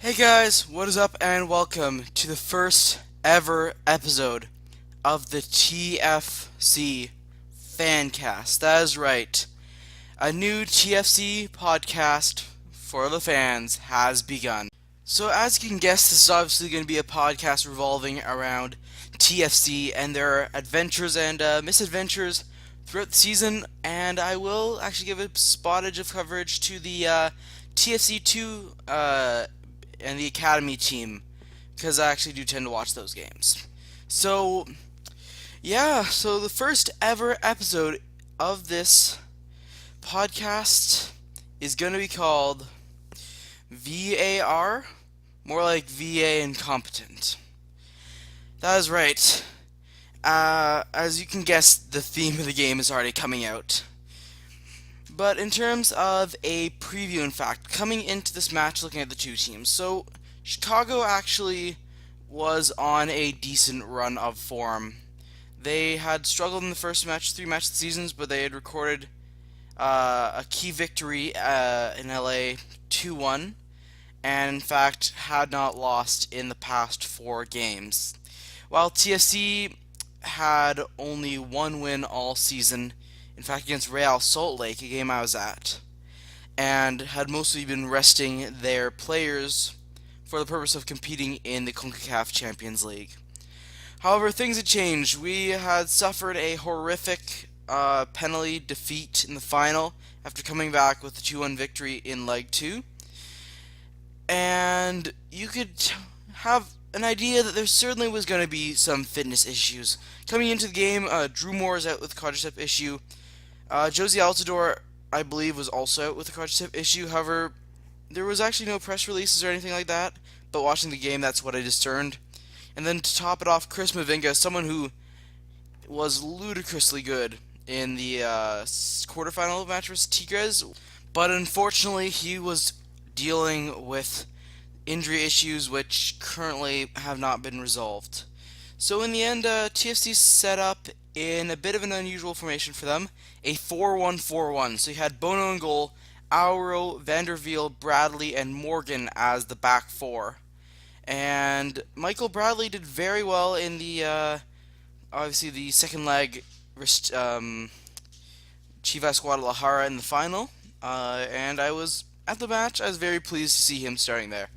Hey guys, what is up and welcome to the first ever episode of the TFC Fancast. That is right. A new TFC podcast for the fans has begun. So as you can guess, this is obviously going to be a podcast revolving around TFC and their adventures and misadventures throughout the season, and I will actually give a spottage of coverage to the TFC 2 and the Academy team, because I actually do tend to watch those games. So, yeah, so the first ever episode of this podcast is going to be called VAR, more like VA-Incompetent. That is right. As you can guess, the theme of the game is already coming out. But in terms of a preview, in fact, coming into this match looking at the two teams, so Chicago actually was on a decent run of form. They had struggled in the first match, 3 match seasons, but they had recorded a key victory in LA 2-1, and in fact had not lost in the past 4 games. While TFC had only 1 win all season, in fact against Real Salt Lake, a game I was at, and had mostly been resting their players for the purpose of competing in the CONCACAF Champions League. However, things had changed. We had suffered a horrific penalty defeat in the final after coming back with a 2-1 victory in Leg 2. And you could have an idea that there certainly was going to be some fitness issues. Coming into the game, Drew Moore is out with a quadricep issue. Josie Altidore, I believe, was also out with a quadricep issue. However, there was actually no press releases or anything like that, but watching the game, that's what I discerned. And then to top it off, Chris Mavinga, someone who was ludicrously good in the quarterfinal match versus Tigres, but unfortunately he was dealing with injury issues which currently have not been resolved. So in the end, TFC set up in a bit of an unusual formation for them, a 4-1-4-1. So you had Bono in goal, Auro, Vanderveel, Bradley, and Morgan as the back four. And Michael Bradley did very well in the, obviously the second leg, Chivas Guadalajara in the final. And I was at the match. I was very pleased to see him starting there.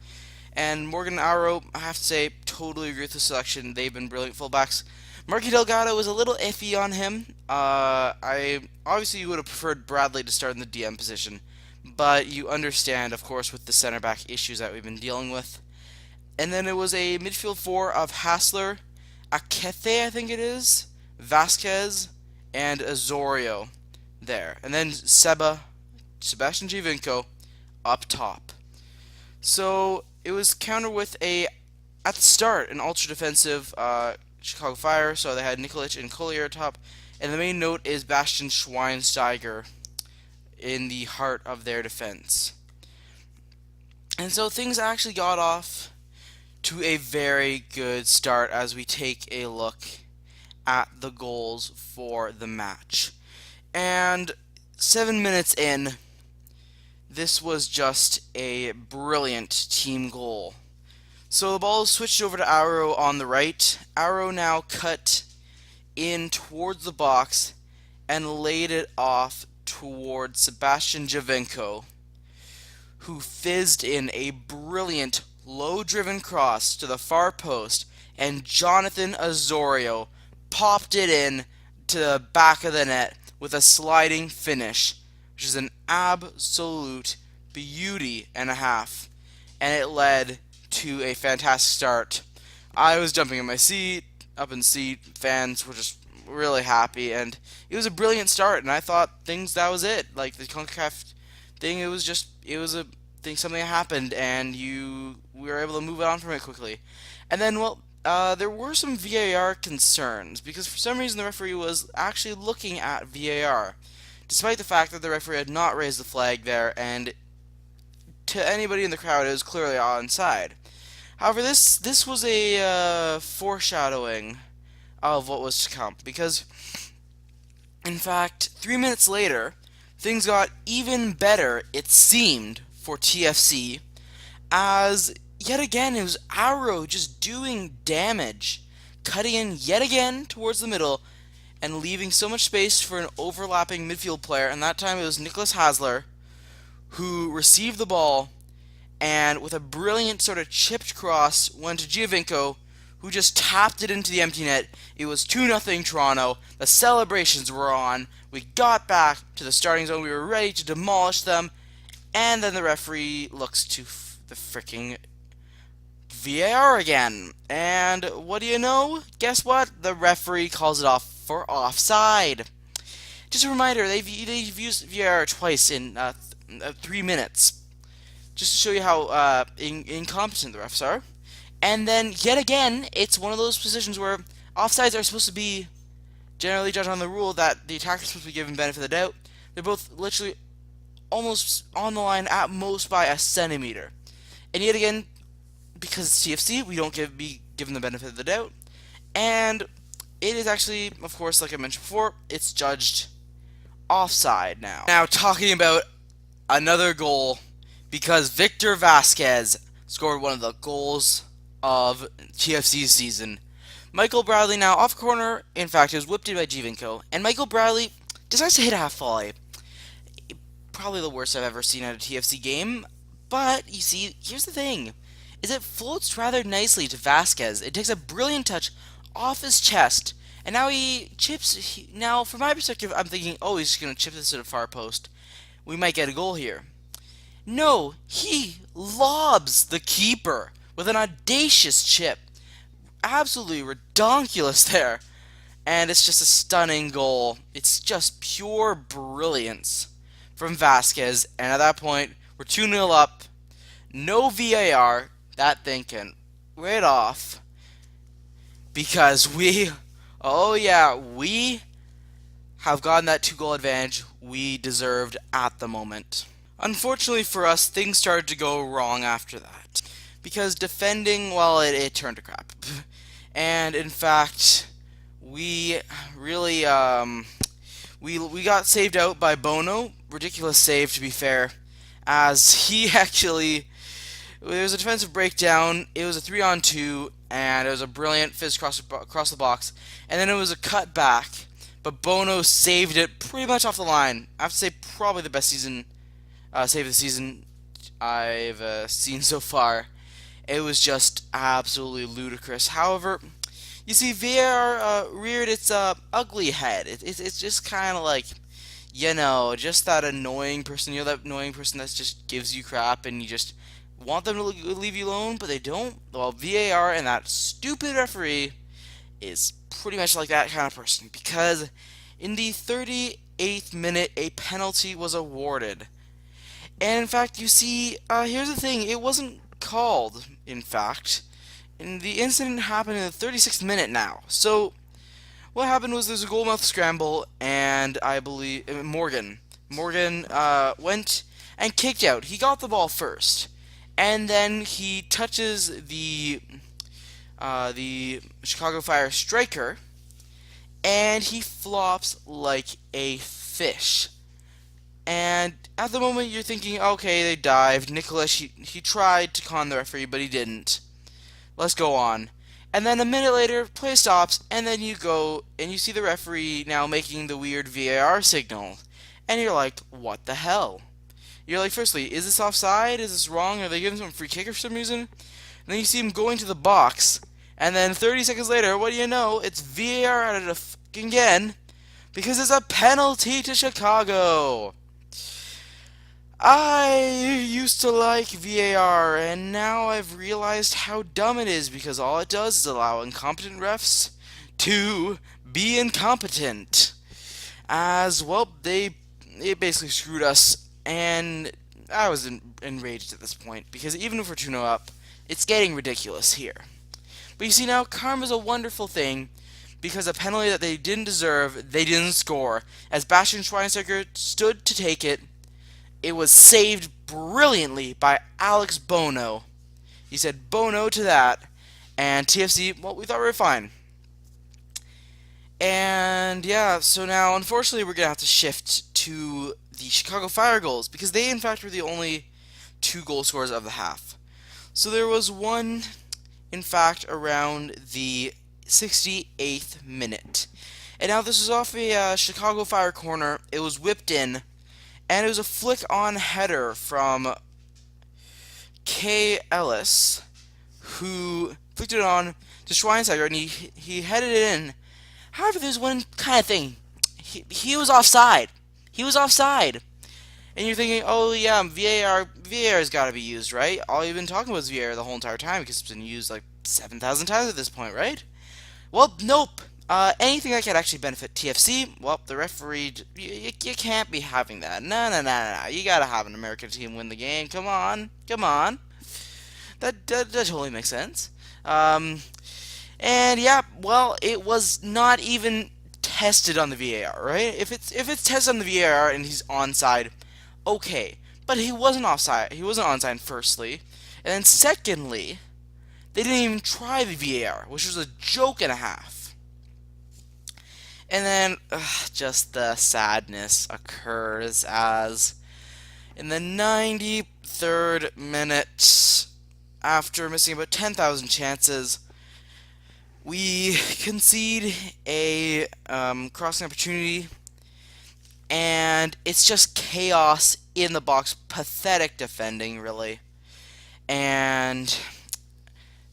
And Morgan and Auro, I have to say, totally agree with the selection. They've been brilliant fullbacks. Marky Delgado was a little iffy on him. I obviously would have preferred Bradley to start in the DM position, but you understand, of course, with the center back issues that we've been dealing with. And then it was a midfield four of Hassler, Akethe, I think it is, Vasquez, and Azorio there. And then Sebastian Giovinco up top. So it was countered with at the start, an ultra-defensive Chicago Fire, so they had Nikolic and Collier top, and the main note is Bastian Schweinsteiger in the heart of their defense. And so things actually got off to a very good start as we take a look at the goals for the match. And 7 minutes in, this was just a brilliant team goal. So the ball switched over to Auro on the right. Auro now cut in towards the box and laid it off towards Sebastian Giovinco, who fizzed in a brilliant low-driven cross to the far post, and Jonathan Azorio popped it in to the back of the net with a sliding finish, which is an absolute beauty and a half, and it led to a fantastic start. I was jumping in my seat, up in the seat, fans were just really happy, and it was a brilliant start, and I thought that was it. Like the CONCACAF thing, it was a thing, something happened, and we were able to move on from it quickly. And then, there were some VAR concerns, because for some reason the referee was actually looking at VAR, despite the fact that the referee had not raised the flag there, and to anybody in the crowd it was clearly onside. However, this was a foreshadowing of what was to come, because in fact 3 minutes later things got even better, it seemed, for TFC, as yet again, it was Arrow just doing damage, cutting in yet again towards the middle, and leaving so much space for an overlapping midfield player. And that time it was Nicholas Hasler who received the ball and with a brilliant sort of chipped cross went to Giovinco, who just tapped it into the empty net. It was 2-0 Toronto. The celebrations were on. We got back to the starting zone. We were ready to demolish them. And then the referee looks to the freaking VAR again. And what do you know? Guess what? The referee calls it off for offside. Just a reminder, they've used VAR twice in 3 minutes. Just to show you how incompetent the refs are. And then, yet again, it's one of those positions where offsides are supposed to be generally judged on the rule that the attacker is supposed to be given benefit of the doubt. They're both literally almost on the line at most by a centimeter. And yet again, because it's TFC, we don't be given the benefit of the doubt. And it is actually, of course, like I mentioned before, it's judged offside now. Now, talking about another goal, because Victor Vasquez scored one of the goals of TFC's season. Michael Bradley now off corner, in fact, it was whipped in by Giovinco, and Michael Bradley decides to hit a half volley. Probably the worst I've ever seen at a TFC game, but you see, here's the thing, is it floats rather nicely to Vasquez. It takes a brilliant touch off his chest, and now he chips. Now, from my perspective, I'm thinking, oh, he's just going to chip this to the far post. We might get a goal here. No, he lobs the keeper with an audacious chip. Absolutely redonkulous there. And it's just a stunning goal. It's just pure brilliance from Vasquez. And at that point, we're 2-0 up. No VAR. That thing can right off. Because oh yeah, we have gotten that 2-goal advantage we deserved at the moment. Unfortunately for us, things started to go wrong after that. Because defending, well, it turned to crap. And in fact, we really, we got saved out by Bono. Ridiculous save, to be fair. As he actually, there was a defensive breakdown, it was a 3-on-2, and it was a brilliant fizz across the box. And then it was a cut back, but Bono saved it pretty much off the line. I have to say, probably the best save of the season I've seen so far. It was just absolutely ludicrous. However, you see, VAR reared its ugly head. It's just kind of like, you know, just that annoying person. You know, that annoying person that just gives you crap and you just want them to leave you alone, but they don't. Well, VAR and that stupid referee is pretty much like that kind of person, because in the 38th minute, a penalty was awarded. And in fact, you see, here's the thing, it wasn't called, in fact. And the incident happened in the 36th minute now. So, what happened was there's a goalmouth scramble, and I believe Morgan went and kicked out. He got the ball first. And then he touches the Chicago Fire striker, and he flops like a fish. And at the moment you're thinking, okay, they dived. Nicholas, he tried to con the referee, but he didn't. Let's go on. And then a minute later, play stops, and then you go and you see the referee now making the weird VAR signal. And you're like, what the hell? You're like, firstly, is this offside? Is this wrong? Are they giving him a free kick for some reason? And then you see him going to the box, and then 30 seconds later, what do you know? It's VAR at it again, because it's a penalty to Chicago. I used to like VAR, and now I've realized how dumb it is, because all it does is allow incompetent refs to be incompetent. As well, it basically screwed us, and I was enraged at this point, because even if we're 2-0 up, it's getting ridiculous here. But you see now, karma's a wonderful thing, because a penalty that they didn't deserve, they didn't score. As Bastian Schweinsteiger stood to take it, it was saved brilliantly by Alex Bono. He said Bono to that, and TFC, well, we thought we were fine. And yeah, so now, unfortunately, we're going to have to shift to the Chicago Fire goals, because they, in fact, were the only 2 goal scorers of the half. So there was one, in fact, around the 68th minute. And now this was off a Chicago Fire corner. It was whipped in, and it was a flick on header from K. Ellis, who flicked it on to Schweinsteiger, and he headed it in. However, there's one kind of thing. He was offside. He was offside. And you're thinking, oh yeah, VAR's got to be used, right? All you've been talking about is VAR the whole entire time because it's been used like 7,000 times at this point, right? Well, nope. Anything that could actually benefit TFC, well, the referee, you can't be having that. No. You gotta have an American team win the game. Come on. That totally makes sense. And yeah, well, it was not even tested on the VAR, right? If it's tested on the VAR and he's onside, okay. But he wasn't offside. He wasn't onside, firstly. And then secondly, they didn't even try the VAR, which was a joke and a half. And then just the sadness occurs as in the 93rd minute, after missing about 10,000 chances, we concede a crossing opportunity, and it's just chaos in the box. Pathetic defending, really. And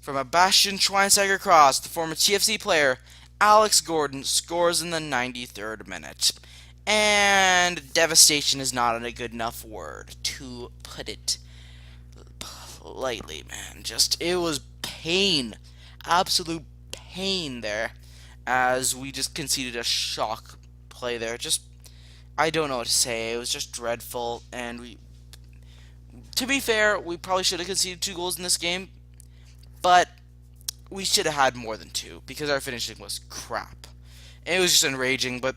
from a Bastian Schweinsteiger cross, the former TFC player, Alex Gordon, scores in the 93rd minute. And devastation is not a good enough word to put it politely, man. It was pain. Absolute pain there, as we just conceded a shock play there. I don't know what to say. It was just dreadful, and to be fair, we probably should have conceded 2 goals in this game, but we should have had more than 2 because our finishing was crap. And it was just enraging, but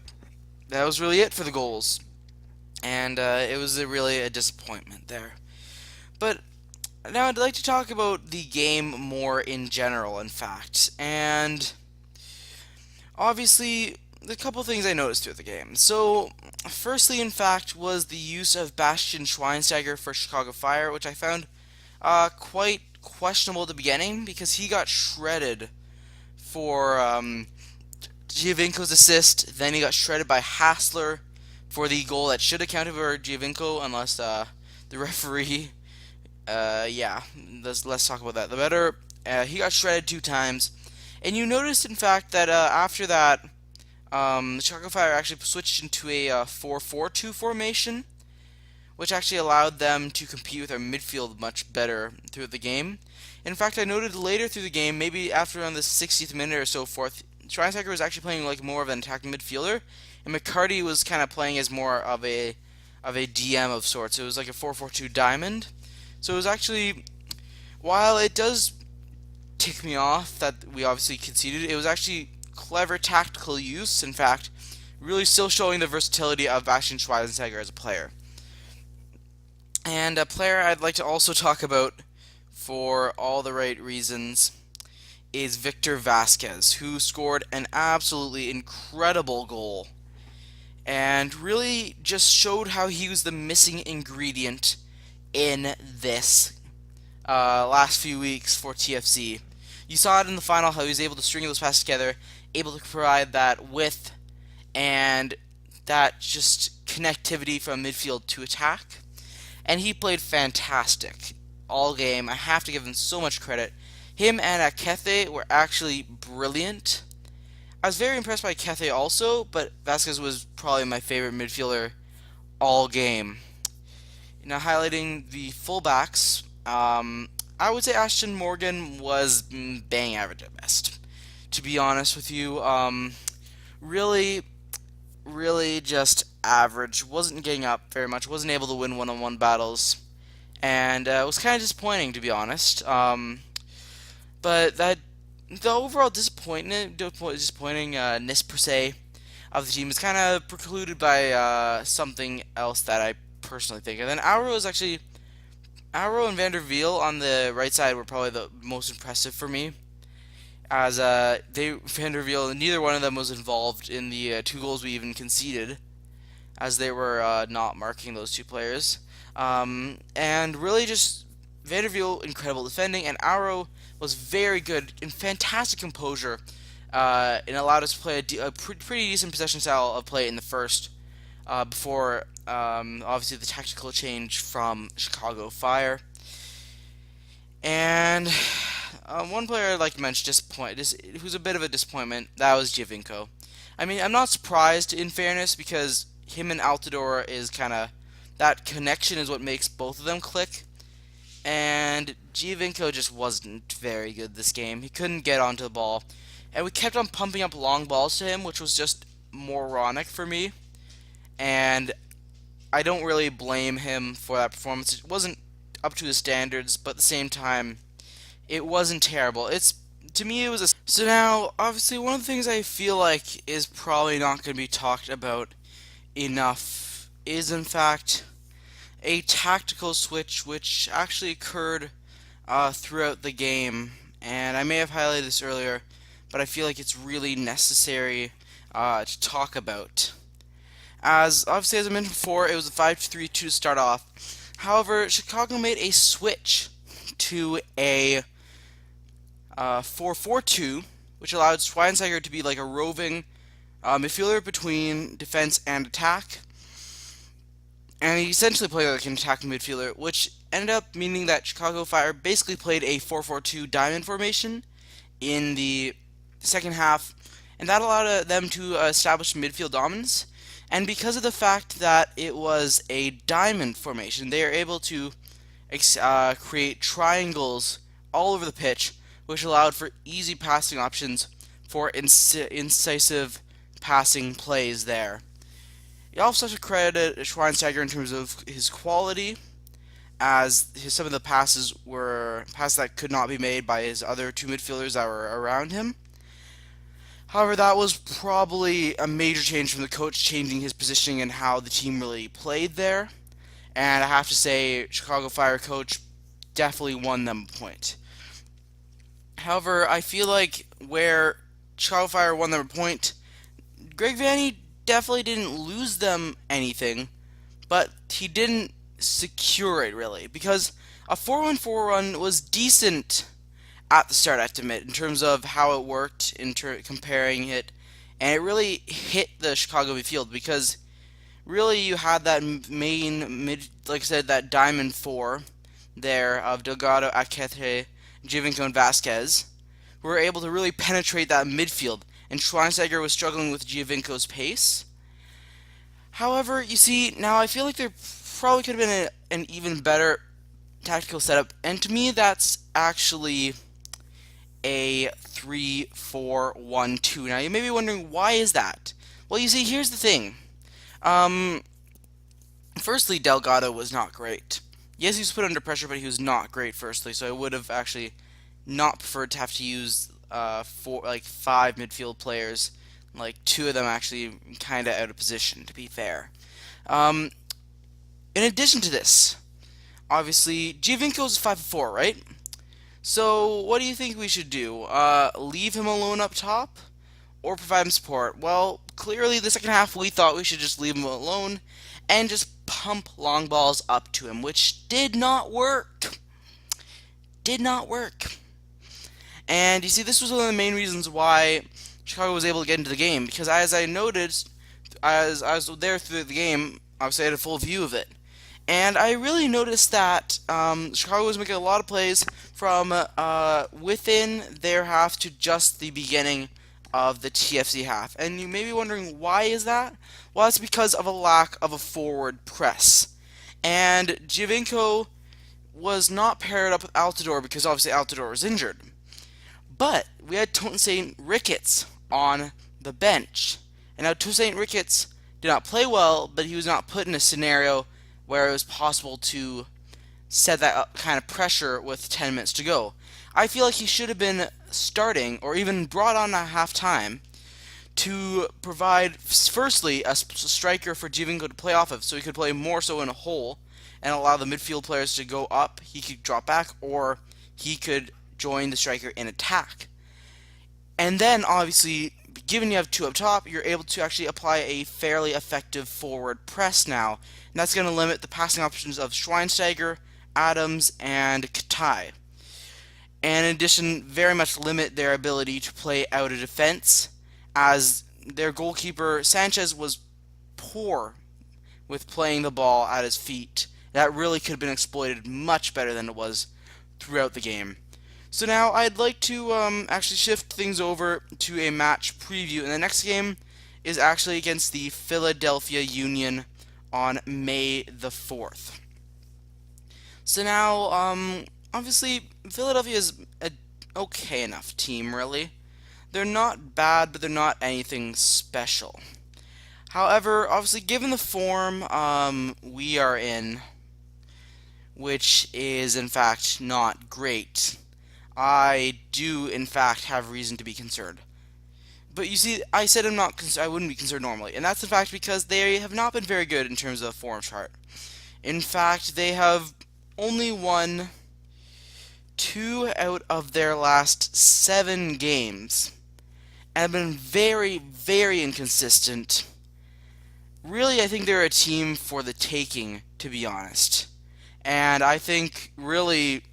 that was really it for the goals, and it was really a disappointment there. But now I'd like to talk about the game more in general, in fact, and obviously the couple things I noticed throughout the game. So, firstly, in fact, was the use of Bastian Schweinsteiger for Chicago Fire, which I found quite questionable at the beginning because he got shredded for Giovinco's assist. Then he got shredded by Hassler for the goal that should have counted for Giovinco, unless the referee. Yeah, let's talk about that. The better, he got shredded 2 times, and you noticed, in fact, that after that, the Chicago Fire actually switched into a 4-4-2 formation, which actually allowed them to compete with our midfield much better throughout the game. In fact, I noted later through the game, maybe after around the 60th minute or so forth, Schweinsteiger was actually playing like more of an attacking midfielder, and McCarty was kind of playing as more of a DM of sorts. It was like a 4-4-2 diamond. So it was actually, while it does tick me off that we obviously conceded, it was actually clever tactical use, in fact, really still showing the versatility of Bastian Schweinsteiger as a player. And a player I'd like to also talk about for all the right reasons is Victor Vasquez, who scored an absolutely incredible goal and really just showed how he was the missing ingredient in this last few weeks for TFC. You saw it in the final, how he was able to string those passes together, able to provide that width and that just connectivity from midfield to attack. And he played fantastic all game. I have to give him so much credit. Him and Akethe were actually brilliant. I was very impressed by Akethe also, but Vasquez was probably my favorite midfielder all game. Now, highlighting the fullbacks, I would say Ashton Morgan was bang average at best. To be honest with you, really just average. Wasn't getting up very much. Wasn't able to win one-on-one battles, and it was kind of disappointing, to be honest. But the overall disappointingness per se of the team is kind of precluded by something else that I personally think. And then Auro and Van der Wiel on the right side were probably the most impressive for me, as Van der Wiel, neither one of them was involved in the 2 goals we even conceded, as they were not marking those 2 players, and really just Vanderbilt, incredible defending, and Arrow was very good and fantastic composure, and allowed us to play a pretty decent possession style of play in the first, before obviously the tactical change from Chicago Fire. And one player I'd like to mention, who's a bit of a disappointment, that was Giovinco. I mean, I'm not surprised, in fairness, because him and Altidore is kind of, that connection is what makes both of them click. And Giovinco just wasn't very good this game. He couldn't get onto the ball. And we kept on pumping up long balls to him, which was just moronic for me. And I don't really blame him for that performance. It wasn't up to his standards, but at the same time, it wasn't terrible. To me, it was a. So now, obviously, one of the things I feel like is probably not going to be talked about enough is, in fact, a tactical switch which actually occurred throughout the game. And I may have highlighted this earlier, but I feel like it's really necessary to talk about. As obviously, as I mentioned before, it was a 5-3-2 to start off. However, Chicago made a switch to a 4-4-2, which allowed Schweinsteiger to be like a roving midfielder between defense and attack. And he essentially played like an attacking midfielder, which ended up meaning that Chicago Fire basically played a 4-4-2 diamond formation in the second half, and that allowed them to establish midfield dominance. And because of the fact that it was a diamond formation, they are able to create triangles all over the pitch, which allowed for easy passing options for incisive passing plays there. You also have to credit Schweinsteiger in terms of his quality, as some of the passes were passes that could not be made by his other two midfielders that were around him. However, that was probably a major change from the coach changing his positioning and how the team really played there. And I have to say, Chicago Fire coach definitely won them a point. However, I feel like where Chicago Fire won them a point, Greg Vanney definitely didn't lose them anything, but he didn't secure it really, because a 4-1-4 run was decent at the start, I have to admit, in terms of how it worked, comparing it, and it really hit the Chicago midfield, because really you had that main mid, like I said, that diamond four there of Delgado, Akete, Giovinco, and Vasquez, who were able to really penetrate that midfield, and Schweinsteiger was struggling with Giovinco's pace. However, you see, now I feel like there probably could have been an even better tactical setup, and to me that's actually a 3-4-1-2. Now you may be wondering, why is that? Well, you see, here's the thing. Firstly, Delgado was not great. Yes, he was put under pressure, but he was not great, firstly, so I would have actually not preferred to have to use five midfield players, like two of them actually kind of out of position, to be fair. In addition to this, obviously, Giovinco's 5-4, right? So, what do you think we should do? Leave him alone up top? Or provide him support? Well, clearly the second half we thought we should just leave him alone and just pump long balls up to him, which did not work. Did not work. And you see, this was one of the main reasons why Chicago was able to get into the game, because as I noticed, as I was there through the game, obviously I had a full view of it. And I really noticed that Chicago was making a lot of plays from within their half to just the beginning of the TFC half. And you may be wondering, why is that? Well, it's because of a lack of a forward press. And Giovinco was not paired up with Altidore because obviously Altidore was injured. But we had Toussaint Ricketts on the bench. And now Toussaint Ricketts did not play well, but he was not put in a scenario where it was possible to set that kind of pressure with 10 minutes to go. I feel like he should have been starting or even brought on at halftime to provide, firstly, a striker for Giovinco to play off of, so he could play more so in a hole and allow the midfield players to go up. He could drop back, or he could join the striker in attack. And then, obviously, given you have two up top, you're able to actually apply a fairly effective forward press now. And that's going to limit the passing options of Schweinsteiger Adams and Katai. And in addition, very much limit their ability to play out of defense, as their goalkeeper Sanchez was poor with playing the ball at his feet. That really could have been exploited much better than it was throughout the game. So now I'd like to actually shift things over to a match preview, and the next game is actually against the Philadelphia Union on May the 4th. So now, obviously, Philadelphia is a okay enough team, really. They're not bad, but they're not anything special. However, obviously, given the form we are in, which is in fact not great, I do in fact have reason to be concerned. But you see, I said I wouldn't be concerned normally, and that's in fact because they have not been very good in terms of the form chart. In fact, they have only won 2 out of their last 7 games, and have been very, very inconsistent. Really, I think they're a team for the taking, to be honest. And I think, really,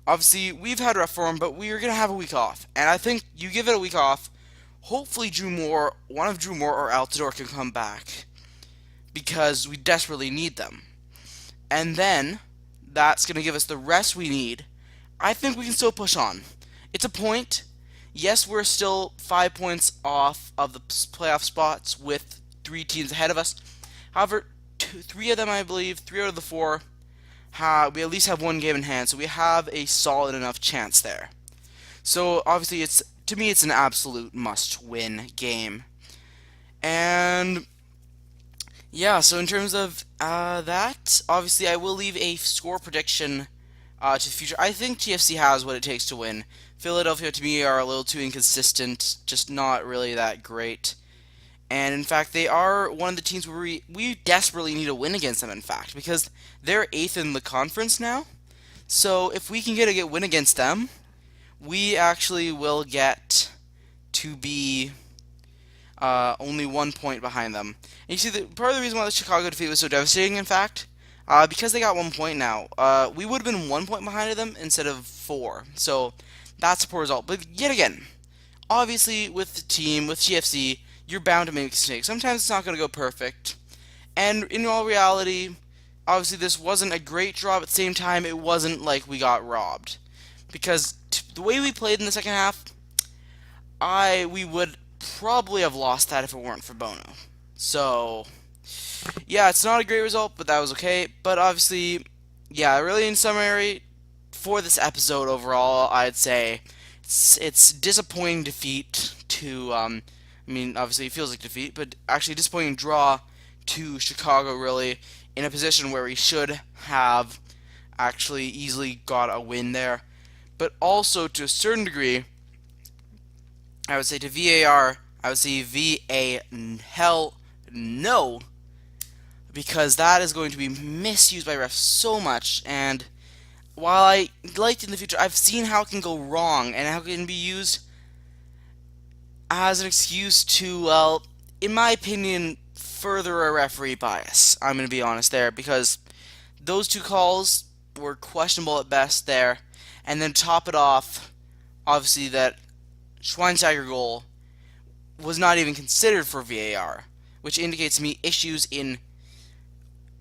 obviously, we've had rough form, but we're going to have a week off. And I think you give it a week off, hopefully one of Drew Moore or Altidore can come back, because we desperately need them. And then, that's going to give us the rest we need. I think we can still push on. It's a point. Yes, we're still 5 points off of the playoff spots with 3 teams ahead of us. However, 3 of them, I believe, 3 out of the 4, we at least have 1 game in hand, so we have a solid enough chance there. So obviously, to me, it's an absolute must-win game. And yeah, so in terms of that, obviously, I will leave a score prediction to the future. I think TFC has what it takes to win. Philadelphia, to me, are a little too inconsistent, just not really that great. And in fact, they are one of the teams where we desperately need a win against them, in fact, because they're 8th in the conference now. So if we can get a win against them, we actually will get to be only 1 point behind them. And you see, part of the reason why the Chicago defeat was so devastating, in fact, because they got 1 point now, we would have been 1 point behind them instead of 4. So that's a poor result. But yet again, obviously, with the team, with TFC, you're bound to make mistakes. Sometimes it's not going to go perfect. And in all reality, obviously this wasn't a great draw, but at the same time, it wasn't like we got robbed. Because the way we played in the second half, we would probably have lost that if it weren't for Bono. So, yeah, it's not a great result, but that was okay. But obviously, yeah, really in summary, for this episode overall, I'd say it's disappointing defeat to, obviously it feels like defeat, but actually disappointing draw to Chicago, really, in a position where we should have actually easily got a win there. But also, to a certain degree, I would say to VAR, I would say VA hell no, because that is going to be misused by refs so much. And while I liked in the future, I've seen how it can go wrong and how it can be used as an excuse to, well, in my opinion, further a referee bias. I'm going to be honest there, because those 2 calls were questionable at best there. And then top it off, obviously that Schweinsteiger goal was not even considered for VAR, which indicates to me issues in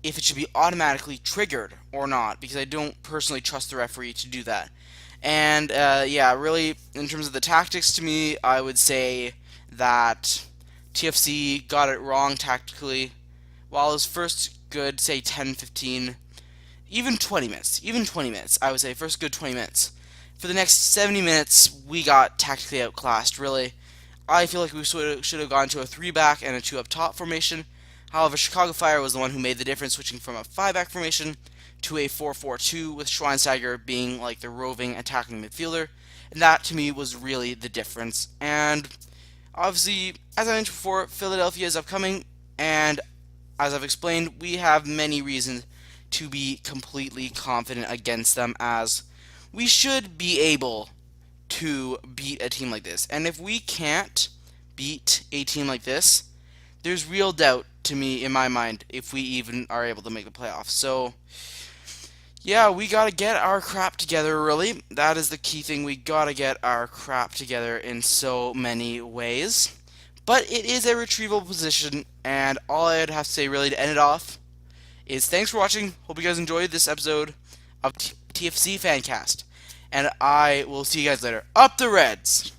if it should be automatically triggered or not, because I don't personally trust the referee to do that. And yeah, really, in terms of the tactics, to me, I would say that TFC got it wrong tactically. While it was first good, say 10, 15, even 20 minutes, I would say, first good 20 minutes. For the next 70 minutes, we got tactically outclassed, really. I feel like we should have gone to a 3-back and a 2-up-top formation. However, Chicago Fire was the one who made the difference, switching from a 5-back formation to a 4-4-2, with Schweinsteiger being like the roving attacking midfielder. And that, to me, was really the difference. And obviously, as I mentioned before, Philadelphia is upcoming, and as I've explained, we have many reasons to be completely confident against them, as we should be able to beat a team like this. And if we can't beat a team like this, there's real doubt to me, in my mind, if we even are able to make the playoffs. So, Yeah, we gotta get our crap together, really. That is the key thing. We gotta get our crap together in so many ways. But it is a retrieval position, and all I'd have to say, really, to end it off is thanks for watching. Hope you guys enjoyed this episode of TFC Fancast. And I will see you guys later. Up the Reds!